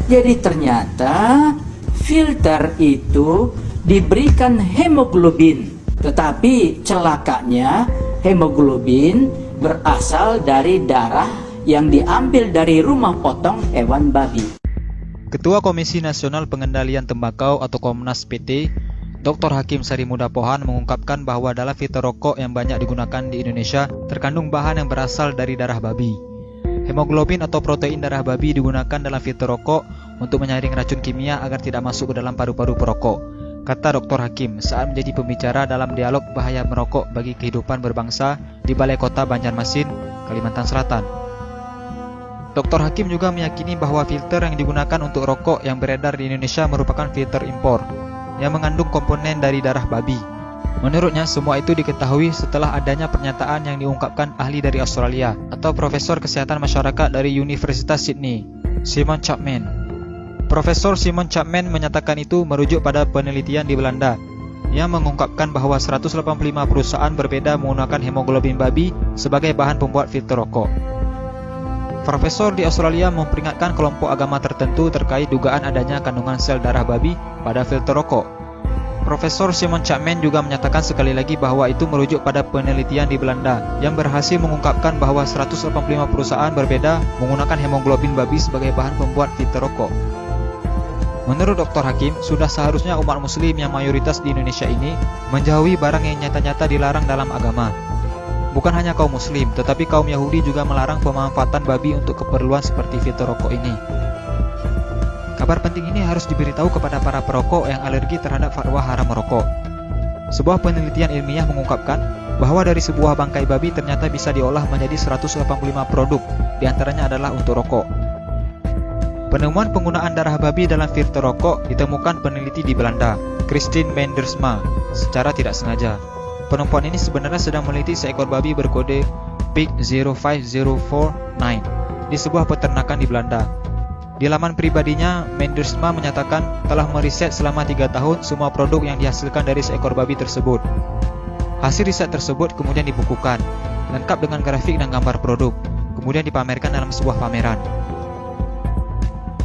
Jadi ternyata filter itu diberikan hemoglobin, tetapi celakanya hemoglobin berasal dari darah yang diambil dari rumah potong hewan babi. Ketua Komisi Nasional Pengendalian Tembakau atau Komnas PT, Dr. Hakim Sarimuda Pohan mengungkapkan bahwa dalam filter rokok yang banyak digunakan di Indonesia terkandung bahan yang berasal dari darah babi. Hemoglobin atau protein darah babi digunakan dalam filter rokok untuk menyaring racun kimia agar tidak masuk ke dalam paru-paru perokok, kata Dr. Hakim saat menjadi pembicara dalam dialog bahaya merokok bagi kehidupan berbangsa di Balai Kota Banjarmasin, Kalimantan Selatan. Dr. Hakim juga meyakini bahwa filter yang digunakan untuk rokok yang beredar di Indonesia merupakan filter impor yang mengandung komponen dari darah babi. Menurutnya, semua itu diketahui setelah adanya pernyataan yang diungkapkan ahli dari Australia atau Profesor Kesehatan Masyarakat dari Universitas Sydney, Simon Chapman. Profesor Simon Chapman menyatakan itu merujuk pada penelitian di Belanda yang mengungkapkan bahwa 185 perusahaan berbeda menggunakan hemoglobin babi sebagai bahan pembuat filter rokok. Profesor di Australia memperingatkan kelompok agama tertentu terkait dugaan adanya kandungan sel darah babi pada filter rokok. Profesor Simon Chapman juga menyatakan sekali lagi bahwa itu merujuk pada penelitian di Belanda yang berhasil mengungkapkan bahwa 185 perusahaan berbeda menggunakan hemoglobin babi sebagai bahan pembuat filter rokok. Menurut Dr. Hakim, sudah seharusnya umat muslim yang mayoritas di Indonesia ini menjauhi barang yang nyata-nyata dilarang dalam agama. Bukan hanya kaum muslim, tetapi kaum Yahudi juga melarang pemanfaatan babi untuk keperluan seperti filter rokok ini. Kabar penting ini harus diberitahu kepada para perokok yang alergi terhadap fatwa haram merokok. Sebuah penelitian ilmiah mengungkapkan bahwa dari sebuah bangkai babi ternyata bisa diolah menjadi 185 produk, diantaranya adalah untuk rokok. Penemuan penggunaan darah babi dalam filter rokok ditemukan peneliti di Belanda, Christine Mendersma, secara tidak sengaja. Perempuan ini sebenarnya sedang meneliti seekor babi berkode Pig 05049 di sebuah peternakan di Belanda. Di laman pribadinya, Mendersma menyatakan telah meriset selama 3 tahun semua produk yang dihasilkan dari seekor babi tersebut. Hasil riset tersebut kemudian dibukukan, lengkap dengan grafik dan gambar produk, kemudian dipamerkan dalam sebuah pameran.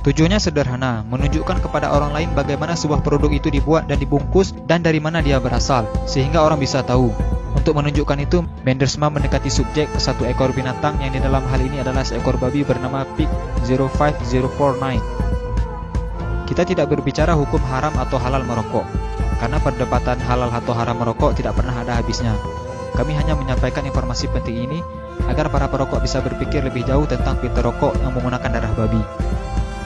Tujuannya sederhana, menunjukkan kepada orang lain bagaimana sebuah produk itu dibuat dan dibungkus dan dari mana dia berasal, sehingga orang bisa tahu. Untuk menunjukkan itu, Mendersma mendekati subjek ke satu ekor binatang yang di dalam hal ini adalah seekor babi bernama Pig 05049. Kita tidak berbicara hukum haram atau halal merokok, karena perdebatan halal atau haram merokok tidak pernah ada habisnya. Kami hanya menyampaikan informasi penting ini agar para perokok bisa berpikir lebih jauh tentang filter rokok yang menggunakan darah babi.